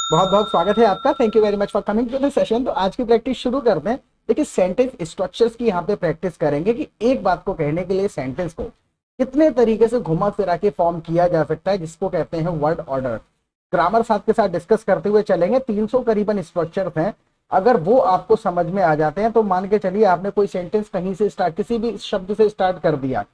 बहुत बहुत स्वागत है आपका। Thank you very much for coming to the session. तो आज की प्रैक्टिस शुरू करते हैं। देखिए, सेंटेंस स्ट्रक्चर्स की यहाँ पे प्रैक्टिस करेंगे कि एक बात को कहने के लिए सेंटेंस को कितने तरीके से घुमा फिरा के फॉर्म किया जा सकता है, जिसको कहते हैं वर्ड ऑर्डर। ग्रामर साथ के साथ डिस्कस करते हुए चलेंगे। 300 करीबन स्ट्रक्चर्स हैं। अगर वो आपको समझ में आ जाते हैं तो मान के चलिए आपने कोई सेंटेंस कहीं से स्टार्ट, किसी भी शब्द से स्टार्ट कर दिया,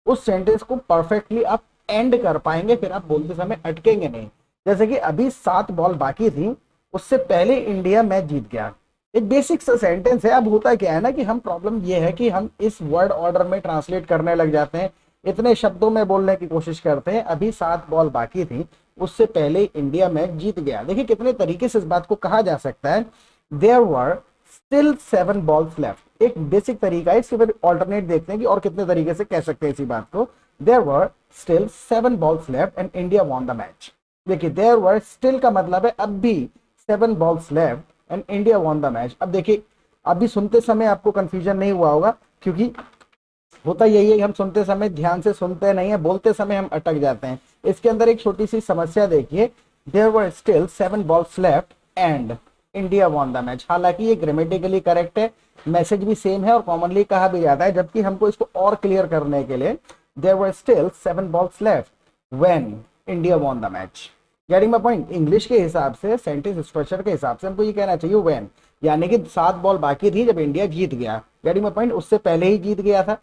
उस सेंटेंस को परफेक्टली आप एंड कर पाएंगे, फिर आप बोलते समय अटकेंगे नहीं। जैसे कि अभी 7 बॉल बाकी थी, उससे पहले इंडिया मैच जीत गया। एक बेसिक सा सेंटेंस है। अब होता क्या है ना कि हम प्रॉब्लम ये है कि हम इस वर्ड ऑर्डर में ट्रांसलेट करने लग जाते हैं, इतने शब्दों में बोलने की कोशिश करते हैं। अभी 7 बॉल बाकी थी, उससे पहले इंडिया मैच जीत गया। देखिए कितने तरीके से इस बात को कहा जा सकता है। There were still 7 balls left, एक बेसिक तरीका है। इसके फिर ऑल्टरनेट देखते हैं कि और कितने तरीके से कह सकते हैं इसी बात को। There were still 7 balls left and India won the match. देखिए, देयर वर स्टिल का मतलब है अब भी 7 balls left and India won the match. अब देखिए, अभी सुनते समय आपको कंफ्यूजन नहीं हुआ होगा, क्योंकि होता यही है कि हम सुनते समय ध्यान से सुनते नहीं है, बोलते समय हम अटक जाते हैं। इसके अंदर एक छोटी सी समस्या देखिए। There were still 7 balls left and India won the match. हालांकि ये ग्रामेटिकली करेक्ट है, मैसेज भी सेम है और कॉमनली कहा भी जाता है, जबकि हमको इसको और क्लियर करने के लिए there were still 7 balls left when India won the match. Getting my point. English के हिसाब से, सेंटेंस स्ट्रक्चर के हिसाब से हमको ये कहना चाहिए व्हेन, यानी कि 7 बॉल बाकी थी जब इंडिया जीत गया। Getting my point. उससे पहले ही जीत गया था।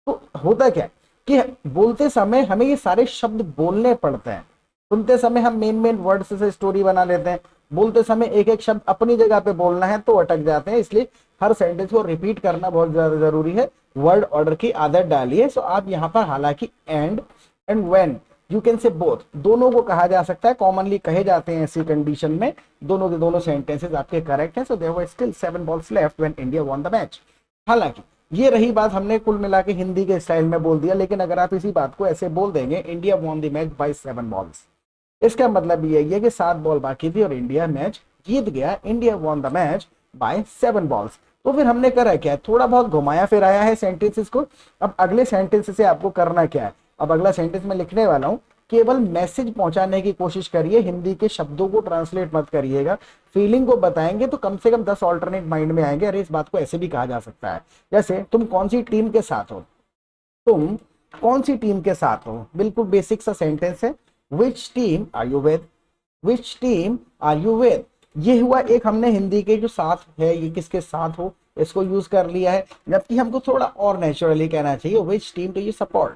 तो होता क्या है कि बोलते समय हमें ये सारे शब्द बोलने पड़ते हैं। सुनते समय हम मेन मेन वर्ड्स से स्टोरी बना लेते हैं, बोलते समय एक एक शब्द अपनी जगह पे बोलना है तो अटक जाते हैं। इसलिए हर सेंटेंस को रिपीट करना बहुत ज्यादा जरूरी है। वर्ड ऑर्डर की आदत डालिए। सो आप यहाँ पर हालांकि and when you can say both, दोनों को कहा जा सकता है, कॉमनली कहे जाते हैं ऐसी कंडीशन में। दोनों के दोनों सेंटेंसेस आपके करेक्ट हैं। So there were still 7 balls left when India won the match. हालांकि ये रही बात, हमने कुल मिला के हिंदी के स्टाइल में बोल दिया, लेकिन अगर आप इसी बात को ऐसे बोल देंगे, India won the match by 7 balls, इसका मतलब ये है कि 7 बॉल बाकी थी और इंडिया मैच जीत गया। India won the match by 7 balls. तो फिर हमने करा क्या, थोड़ा बहुत घुमाया फिराया है सेंटेंसेस को। अब अगले सेंटेंस से आपको करना क्या है, अब अगला सेंटेंस में लिखने वाला हूं, केवल मैसेज पहुंचाने की कोशिश करिए, हिंदी के शब्दों को ट्रांसलेट मत करिएगा। फीलिंग को बताएंगे तो कम से कम 10 ऑल्टरनेट माइंड में आएंगे। अरे इस बात को ऐसे भी कहा जा सकता है, जैसे तुम कौन सी टीम के साथ हो, तुम कौन सी टीम के साथ हो। बिल्कुल बेसिक सा सेंटेंस है। Which team are you with, which team are you with. ये हुआ एक, हमने हिंदी के जो साथ है, ये किसके साथ हो, इसको यूज कर लिया है। जबकि हमको थोड़ा और नेचुरली कहना चाहिए, which team do you support,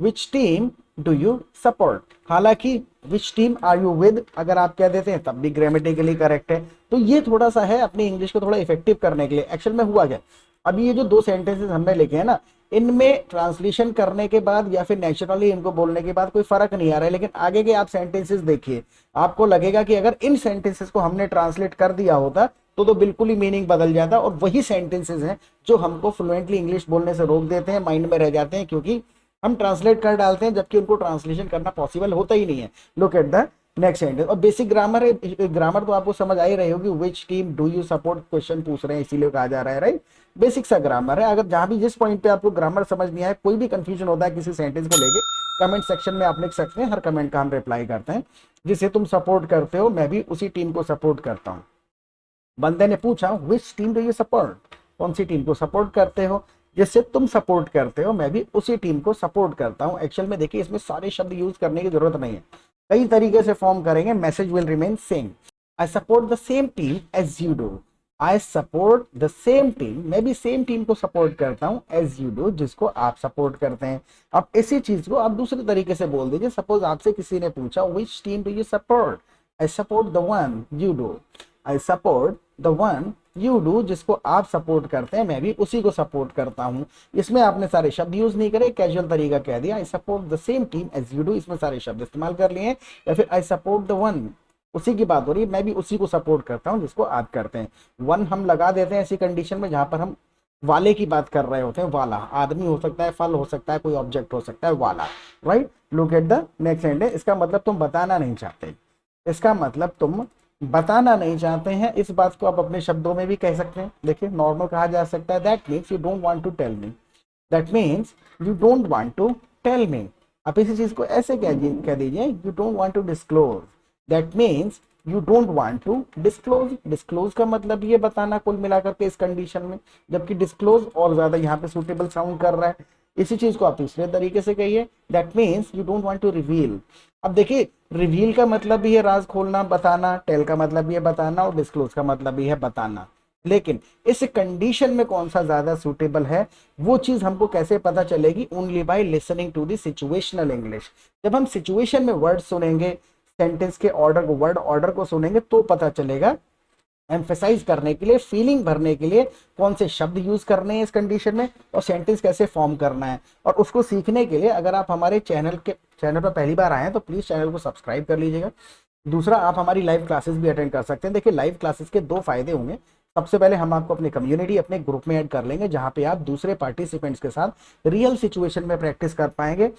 which team do you support. हालांकि which team are you with अगर आप कह देते हैं तब भी ग्रामेटिकली करेक्ट है। तो ये थोड़ा सा है अपनी इंग्लिश को थोड़ा इफेक्टिव करने के लिए। एक्चुअल में हुआ क्या, अभी ये जो 2 सेंटेंसेस हमने लिखे हैं ना, इनमें ट्रांसलेशन करने के बाद या फिर नेचुरली इनको बोलने के बाद कोई फर्क नहीं आ रहा है। लेकिन आगे के आप सेंटेंसेस देखिए, आपको लगेगा कि अगर इन सेंटेंसेस को हमने ट्रांसलेट कर दिया होता तो बिल्कुल ही मीनिंग बदल जाता। और वही सेंटेंसेस हैं जो हमको फ्लुएंटली इंग्लिश बोलने से रोक देते हैं, माइंड में रह जाते हैं, क्योंकि हम ट्रांसलेट कर डालते हैं जबकि उनको ट्रांसलेशन करना पॉसिबल होता ही नहीं है। Look at the next sentence. और बेसिक ग्रामर है, ग्रामर तो आपको समझ आ ही रही होगी। विच team do you support question पूछ रहे हैं, इसीलिए कहा जा रहा है, राइट। बेसिक सा ग्रामर है। अगर जहां भी जिस पॉइंट पे आपको ग्रामर समझ नहीं आए, कोई भी कंफ्यूजन होता है किसी सेंटेंस को लेके, कमेंट सेक्शन में आप लिख सकते हैं। हर कमेंट का हम रिप्लाई करते हैं। जिसे तुम सपोर्ट करते हो मैं भी उसी टीम को सपोर्ट करता हूँ। बंदे ने पूछा विच टीम डू यू सपोर्ट, कौन सी टीम को सपोर्ट करते हो। जिससे तुम सपोर्ट करते हो मैं भी उसी टीम को सपोर्ट करता हूं। एक्चुअल में देखिए, इसमें सारे शब्द यूज करने की जरूरत नहीं है, कई तरीके से फॉर्म करेंगे, message will remain same. I support the same team as you do, I support the same team, मैं भी सेम टीम को सपोर्ट करता हूं एज यू डू, जिसको आप सपोर्ट करते हैं। अब इसी चीज को आप दूसरे तरीके से बोल दीजिए। सपोज आपसे किसी ने पूछा विच team do you support, I support the one you do, I support the one you do, जिसको आप सपोर्ट करते हैं मैं भी उसी को सपोर्ट करता हूं। इसमें आपने सारे शब्द यूज नहीं करे, कैजुअल तरीका कह दिया, I support the same team as you do, इसमें सारे शब्द इस्तेमाल कर लिए। या फिर आई सपोर्ट द वन, उसी की बात हो रही है, मैं भी उसी को सपोर्ट करता हूं जिसको आप करते हैं। वन हम लगा देते हैं ऐसी कंडीशन में जहां पर हम वाले की बात कर रहे होते हैं। वाला आदमी हो सकता है, फल हो सकता है, कोई ऑब्जेक्ट हो सकता है, वाला, right. Look at the next sentence. इसका मतलब तुम बताना नहीं चाहते, इसका मतलब तुम बताना नहीं चाहते हैं। इस बात को आप अपने शब्दों में भी कह सकते हैं। देखिए, नॉर्मल कहा जा सकता है, that means you don't want to tell me, that means you don't want to tell me. आप इसी चीज को ऐसे कह दीजिए, you don't want to disclose, that means you don't want to disclose, disclose का मतलब ये बताना कुल मिलाकर के इस कंडीशन में, जबकि डिस्क्लोज और ज्यादा यहाँ पे सुटेबल साउंड कर रहा है। इसी चीज को आप तीसरे तरीके से कहिए, that means you don't want to reveal. अब देखिए, रिवील का मतलब भी है राज खोलना बताना, टेल का मतलब भी है बताना, और डिस्क्लोज का मतलब भी है बताना। लेकिन इस कंडीशन में कौन सा ज्यादा सूटेबल है, वो चीज हमको कैसे पता चलेगी? Only by listening to the situational English. जब हम सिचुएशन में वर्ड सुनेंगे, सेंटेंस के ऑर्डर को, वर्ड ऑर्डर को सुनेंगे, तो पता चलेगा एम्फेसाइज करने के लिए, फीलिंग भरने के लिए कौन से शब्द यूज करने हैं इस कंडीशन में, और सेंटेंस कैसे फॉर्म करना है। और उसको सीखने के लिए अगर आप हमारे चैनल पर पहली बार आए हैं तो प्लीज चैनल को सब्सक्राइब कर लीजिएगा। दूसरा, आप हमारी लाइव क्लासेस भी अटेंड कर सकते हैं। देखिए, लाइव क्लासेस के दो फायदे होंगे। सबसे पहले हम आपको अपनी कम्युनिटी, अपने ग्रुप में ऐड कर लेंगे, जहां पे आप दूसरे पार्टिसिपेंट्स के साथ रियल सिचुएशन में प्रैक्टिस कर पाएंगे।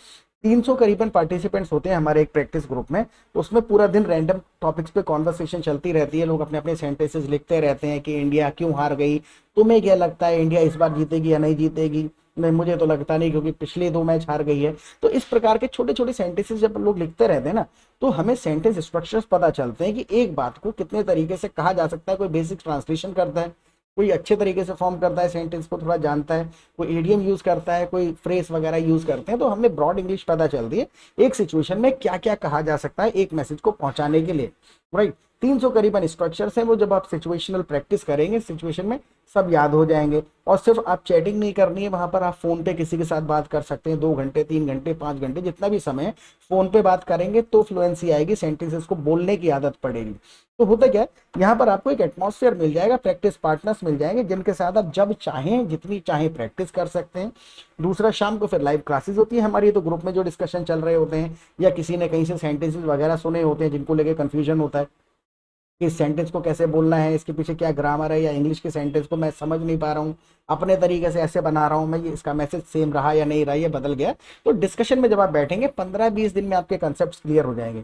300 करीबन पार्टिसिपेंट्स होते हैं हमारे एक प्रैक्टिस ग्रुप में। उसमें पूरा दिन रैंडम टॉपिक्स पे कॉन्वर्सेशन चलती रहती है। लोग अपने अपने सेंटेंसेस लिखते रहते हैं कि इंडिया क्यों हार गई, तुम्हें क्या लगता है इंडिया इस बार जीतेगी या नहीं जीतेगी, नहीं मुझे तो लगता नहीं क्योंकि पिछले 2 मैच हार गई है। तो इस प्रकार के छोटे छोटे सेंटेंसेस जब लोग लिखते रहते हैं ना, तो हमें सेंटेंस स्ट्रक्चर्स पता चलते हैं कि एक बात को कितने तरीके से कहा जा सकता है। कोई बेसिक ट्रांसलेशन करता है, कोई अच्छे तरीके से फॉर्म करता है, सेंटेंस को थोड़ा जानता है, कोई एडियम यूज करता है, कोई फ्रेज वगैरह यूज करते हैं। तो हमें ब्रॉड इंग्लिश पता चलती है एक सिचुएशन में क्या क्या कहा जा सकता है एक मैसेज को पहुंचाने के लिए, राइट। 300 करीबन स्ट्रक्चर्स हैं, वो जब आप सिचुएशनल प्रैक्टिस करेंगे सिचुएशन में सब याद हो जाएंगे। और सिर्फ आप चैटिंग नहीं करनी है, वहां पर आप फोन पे किसी के साथ बात कर सकते हैं। 2 घंटे, 3 घंटे, 5 घंटे, जितना भी समय फोन पे बात करेंगे तो फ्लुएंसी आएगी, सेंटेंसेस को बोलने की आदत पड़ेगी। तो होता क्या है, यहाँ पर आपको एक एटमॉस्फेयर मिल जाएगा, प्रैक्टिस पार्टनर्स मिल जाएंगे जिनके साथ आप जब चाहें जितनी चाहें प्रैक्टिस कर सकते हैं। दूसरा, शाम को फिर लाइव क्लासेस होती है हमारी, तो ग्रुप में जो डिस्कशन चल रहे होते हैं या किसी ने कहीं से सेंटेंसेस वगैरह सुने होते हैं जिनको लेके कंफ्यूजन होता है कि इस सेंटेंस को कैसे बोलना है, इसके पीछे क्या ग्रामर है, या इंग्लिश के सेंटेंस को मैं समझ नहीं पा रहा हूँ, अपने तरीके से ऐसे बना रहा हूँ मैं, ये इसका मैसेज सेम रहा या नहीं रहा, ये बदल गया। तो डिस्कशन में जब आप बैठेंगे 15-20 दिन में आपके कंसेप्ट क्लियर हो जाएंगे,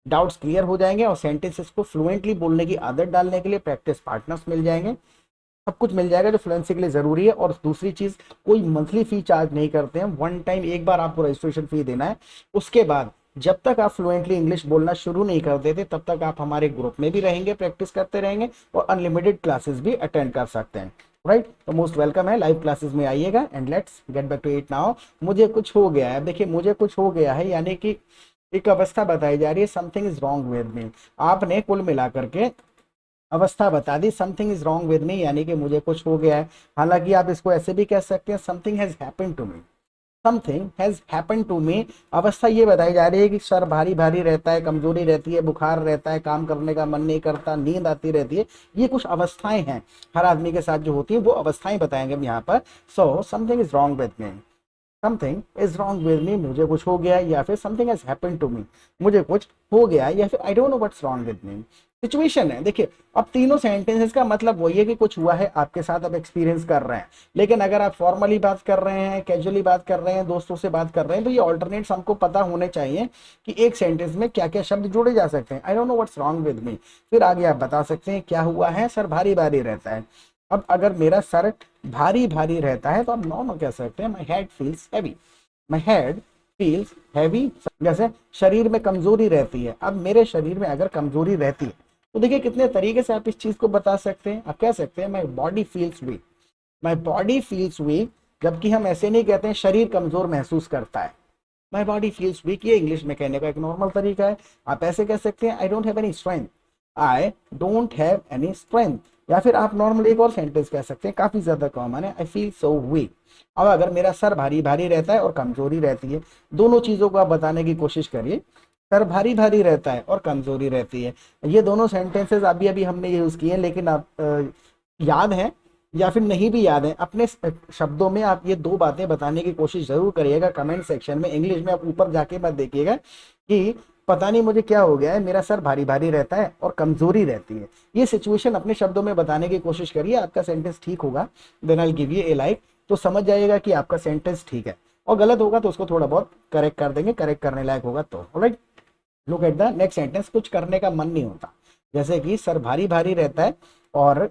डाउट्स क्लियर हो जाएंगे, और सेंटेंसेस को फ्लुएंटली बोलने की आदत डालने के लिए प्रैक्टिस पार्टनर्स मिल जाएंगे। सब कुछ मिल जाएगा जो फ्लुएंसी के लिए जरूरी है। और दूसरी चीज, कोई मंथली फी चार्ज नहीं करते हैं, वन टाइम एक बार आपको रजिस्ट्रेशन फी देना है। उसके बाद जब तक आप फ्लुएंटली इंग्लिश बोलना शुरू नहीं कर देते तब तक आप हमारे ग्रुप में भी रहेंगे, प्रैक्टिस करते रहेंगे, और अनलिमिटेड क्लासेस भी अटेंड कर सकते हैं, राइट। तो मोस्ट वेलकम है, लाइव क्लासेस में आइएगा। And let's get back to it now. मुझे कुछ हो गया है, देखिए मुझे कुछ हो गया है यानी कि एक अवस्था बताई जा रही है, something is wrong with me. आपने कुल मिलाकर के अवस्था बता दी, something is wrong with me, यानी कि मुझे कुछ हो गया है। हालांकि आप इसको ऐसे भी कह सकते हैं, something has happened to me, something has happened to me. अवस्था ये बताई जा रही है कि सर भारी भारी रहता है, कमजोरी रहती है, बुखार रहता है, काम करने का मन नहीं करता, नींद आती रहती है। ये कुछ अवस्थाएं हैं हर आदमी के साथ जो होती है, वो अवस्थाएं बताएंगे हम यहाँ पर। So something is wrong with me, something is wrong with me, मुझे कुछ हो गया, या फिर something has happened to me, मुझे कुछ हो गया, या फिर I don't know what's wrong with me. Situation है, देखिए अब तीनों सेंटेंसेस का मतलब वही है कि कुछ हुआ है आपके साथ, अब एक्सपीरियंस कर रहे हैं। लेकिन अगर आप फॉर्मली बात कर रहे हैं, कैजुअली बात कर रहे हैं, दोस्तों से बात कर रहे हैं, तो ये ऑल्टरनेट्स हमको पता होने चाहिए कि एक सेंटेंस में क्या क्या शब्द जोड़े जा सकते हैं। आई don't know what's wrong with मी, फिर आगे आप बता सकते हैं क्या हुआ है, सर भारी भारी रहता है। अब अगर मेरा सर भारी भारी रहता है तो आप नॉर्मल कह सकते हैं, my head feels heavy, my head feels heavy. जैसे शरीर में कमजोरी रहती है, अब मेरे शरीर में अगर कमजोरी रहती है तो देखिए कितने तरीके से आप इस चीज को बता सकते हैं। आप कह सकते हैं my body feels weak, my body feels weak, जबकि हम ऐसे नहीं कहते हैं शरीर कमजोर महसूस करता है। माई बॉडी फील्स वीक, ये इंग्लिश में कहने का एक नॉर्मल तरीका है। आप ऐसे कह सकते हैं, आई don't have any strength, I don't have any strength. या फिर आप नॉर्मल एक और सेंटेंस कह सकते हैं, काफी ज्यादा कॉमन है, आई फील सो वीक। अब अगर मेरा सर भारी भारी रहता है और कमजोरी रहती है, दोनों चीजों को आप बताने की कोशिश करिए। सर भारी भारी रहता है और कमजोरी रहती है, ये दोनों सेंटेंसेस अभी अभी हमने यूज किए हैं, लेकिन आप याद है या फिर नहीं भी याद है, अपने शब्दों में आप ये दो बातें बताने की कोशिश जरूर करिएगा कमेंट सेक्शन में। इंग्लिश में आप ऊपर जाके मत देखिएगा कि पता नहीं मुझे क्या हो गया है, मेरा सर भारी भारी रहता है और कमजोरी रहती है। ये सिचुएशन अपने शब्दों में बताने की कोशिश करिए, आपका सेंटेंस ठीक होगा, then I will give you a like. तो समझ जाइएगा कि आपका सेंटेंस ठीक है, और गलत होगा तो उसको थोड़ा बहुत करेक्ट कर देंगे, करेक्ट करने लायक होगा तो। Alright, look at the next sentence. कुछ करने का मन नहीं होता, जैसे कि सर भारी भारी रहता है और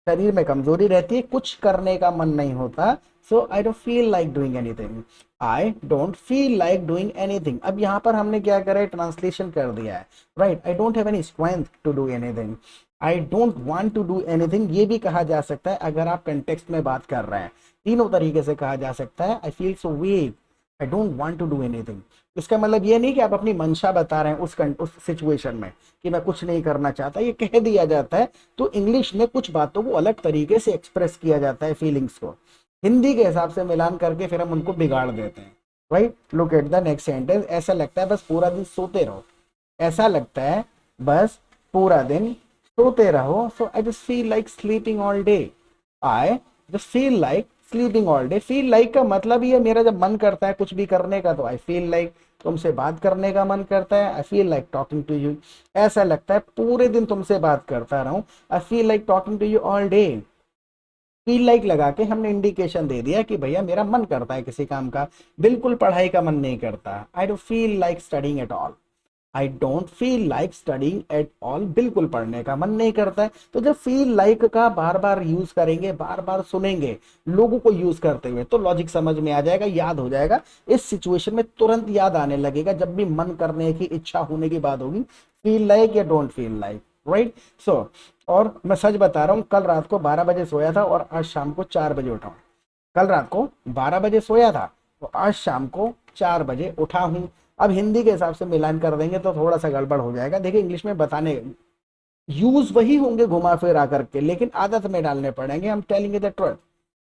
शरीर में कमजोरी रहती है, कुछ करने का मन नहीं होता, so I don't feel like doing anything, I don't feel like doing anything. अब यहाँ पर हमने क्या करा है, ट्रांसलेशन कर दिया है, right. I don't have any strength to do anything, I don't want to do anything, ये भी कहा जा सकता है अगर आप कंटेक्स्ट में बात कर रहे हैं। तीनों तरीके से कहा जा सकता है। I feel so weak, I don't want to do anything. इसका मतलब ये नहीं कि आप अपनी मंशा बता रहे हैं उस सिचुएशन में कि मैं कुछ नहीं करना चाहता, ये कह दिया जाता है। तो इंग्लिश में कुछ बातों को अलग तरीके से एक्सप्रेस किया जाता है, फीलिंग्स को हिंदी के हिसाब से मिलान करके फिर हम उनको बिगाड़ देते हैं, right. Look at the next sentence. ऐसा लगता है बस पूरा दिन सोते रहो, ऐसा लगता है बस पूरा दिन सोते रहो। So I just feel like sleeping all day, I just feel like sleeping all day. Feel like का मतलब ही है मेरा जब मन करता है कुछ भी करने का तो आई फील लाइक तुमसे बात करने का मन करता है, I feel like talking to you. ऐसा लगता है पूरे दिन तुमसे बात करता रहूं, I feel like talking to you all day. Feel like लगा के हमने इंडिकेशन दे दिया कि भैया मेरा मन करता है किसी काम का, बिल्कुल पढ़ाई का मन नहीं करता। आई don't feel like studying at all, I don't feel like studying at all, बिल्कुल पढ़ने का मन नहीं करता है। तो जब फील लाइक का बार बार यूज करेंगे, बार बार सुनेंगे लोगों को यूज करते हुए, तो लॉजिक समझ में आ जाएगा, याद हो जाएगा। इस सिचुएशन में तुरंत याद आने लगेगा जब भी मन करने की इच्छा होने की बात होगी, फील लाइक या डोंट फील लाइक, राइट। सो और मैं सच बता रहा हूँ, कल रात को 12 बजे सोया था और आज शाम को 4 बजे उठा हूँ। कल रात को 12 बजे सोया था तो आज शाम को 4 बजे उठा हूं। अब हिंदी के हिसाब से मिलान कर देंगे तो थोड़ा सा गड़बड़ हो जाएगा। देखिए इंग्लिश में बताने यूज वही होंगे घुमा फिर आकर के, लेकिन आदत में डालने पड़ेंगे। हम टेलिंग यू द ट्रुथ,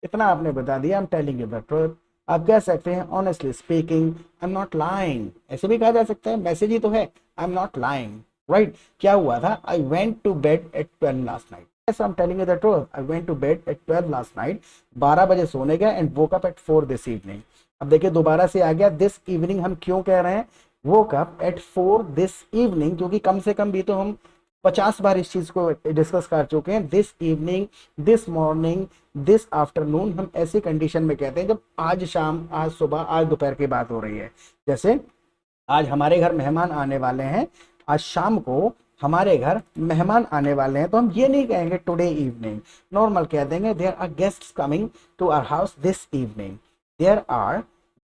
इतना आपने बता दिया, हम टेलिंग यू द ट्रुथ। आप कह सकते हैं honestly speaking I am not lying, ऐसे भी कहा जा सकता है, मैसेज ही तो है, I am not lying, right. क्या हुआ था, I went to bed at 12 last night, yes I'm telling you the truth, I went to bed at 12 last night, 12 बजे सोने गया and woke up at 4 this evening। अब देखिए दोबारा से आ गया this evening, हम क्यों कह रहे हैं woke up at 4 this evening, क्योंकि कम से कम भी तो हम 50 बार इस चीज को डिस्कस कर चुके हैं। this evening, this morning, this afternoon, हम ऐसी कंडीशन में कहते हैं जब आज शाम, आज सुबह, आज दोपहर की बात हो रही है। जैसे आज हमारे घर मेहमान आने वाले हैं, आज शाम को हमारे घर मेहमान आने वाले हैं, तो हम ये नहीं कहेंगे टुडे इवनिंग, नॉर्मल कह देंगे there are guests coming to our house this evening, there are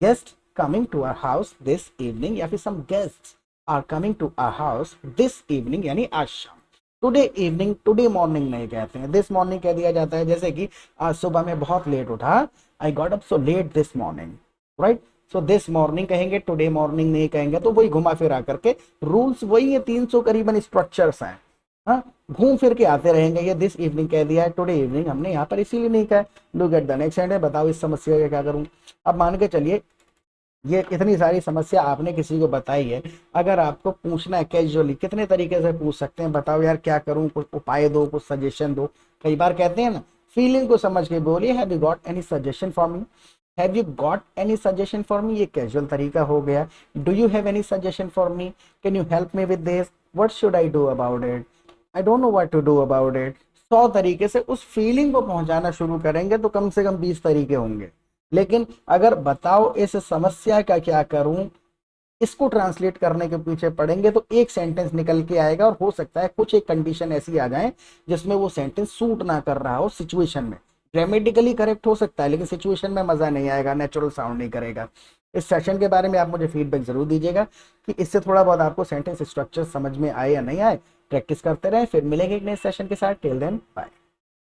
guest coming to our house this evening, या फिर some guests are coming to our house this evening, यानी आज शाम। टुडे इवनिंग, टुडे मॉर्निंग नहीं कहते हैं, this morning कह दिया जाता है। जैसे कि आज सुबह में बहुत लेट उठा, I got up so let this morning, right. So this morning कहेंगे, टुडे मॉर्निंग नहीं कहेंगे। तो वही घुमा फिरा करके रूल्स वही है, 300 करीबन स्ट्रक्चर्स हैं, हाँ, घूम फिर के आते रहेंगे। ये दिस इवनिंग कह दिया है, टुडे इवनिंग हमने यहाँ पर इसीलिए नहीं कहा। Look at the next sentence, बताओ इस समस्या का क्या करूं। अब मान के चलिए ये इतनी सारी समस्या आपने किसी को बताई है, अगर आपको पूछना है कैजुअली, कितने तरीके से पूछ सकते हैं, बताओ यार क्या करूं, कुछ उपाय दो, कुछ सजेशन दो। कई बार कहते हैं ना, फीलिंग को समझ के बोलिए, have you got any suggestion for me, have you got any suggestion for me, ये कैजुअल तरीका हो गया। Do you have any suggestion for me, can you help me with this, what should I do about it, I don't know what to do about it. 100 तरीके से उस feeling को पहुंचाना शुरू करेंगे तो कम से कम 20 तरीके होंगे। लेकिन अगर बताओ इस समस्या का क्या करूं, इसको ट्रांसलेट करने के पीछे पड़ेंगे तो एक सेंटेंस निकल के आएगा, और हो सकता है कुछ एक कंडीशन ऐसी आ जाए जिसमें वो सेंटेंस सूट ना कर रहा हो सिचुएशन में। ग्रामेटिकली करेक्ट हो सकता है लेकिन सिचुएशन में मजा नहीं आएगा, नेचुरल साउंड नहीं करेगा। इस सेशन के बारे में आप मुझे फीडबैक जरूर दीजिएगा कि इससे थोड़ा बहुत आपको सेंटेंस स्ट्रक्चर समझ में आए या नहीं आए। प्रैक्टिस करते रहे, फिर मिलेंगे एक नए सेशन के साथ। Till then bye.